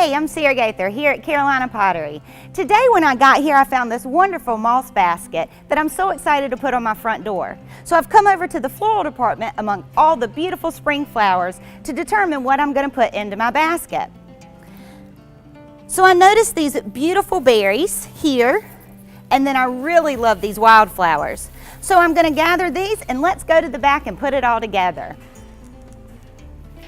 Hey, I'm Sarah Gaither here at Carolina Pottery. Today when I got here, I found this wonderful moss basket that I'm so excited to put on my front door. So I've come over to the floral department among all the beautiful spring flowers to determine what I'm going to put into my basket. So I noticed these beautiful berries here, and then I really love these wildflowers. So I'm going to gather these and let's go to the back and put it all together.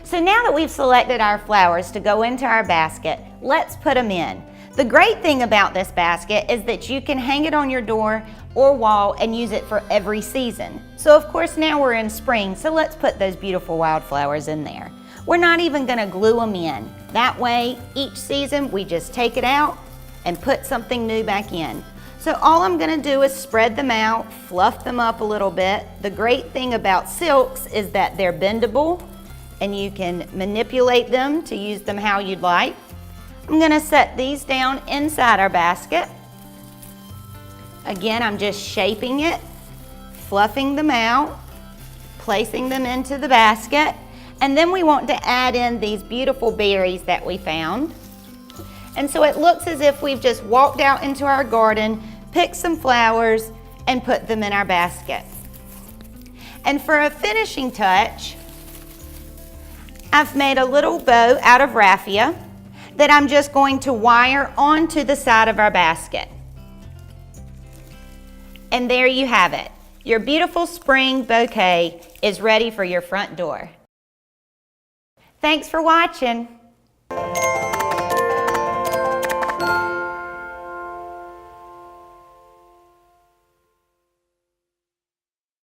So now that we've selected our flowers to go into our basket, let's put them in. The great thing about this basket is that you can hang it on your door or wall and use it for every season. So of course now we're in spring, so let's put those beautiful wildflowers in there. We're not even going to glue them in. That way each season we just take it out and put something new back in. So all I'm going to do is spread them out, fluff them up a little bit. The great thing about silks is that they're bendable and you can manipulate them to use them how you'd like. I'm going to set these down inside our basket. Again, I'm just shaping it, fluffing them out, placing them into the basket, and then we want to add in these beautiful berries that we found. And so it looks as if we've just walked out into our garden, picked some flowers, and put them in our basket. And for a finishing touch, I've made a little bow out of raffia that I'm just going to wire onto the side of our basket. And there you have it. Your beautiful spring bouquet is ready for your front door. Thanks for watching.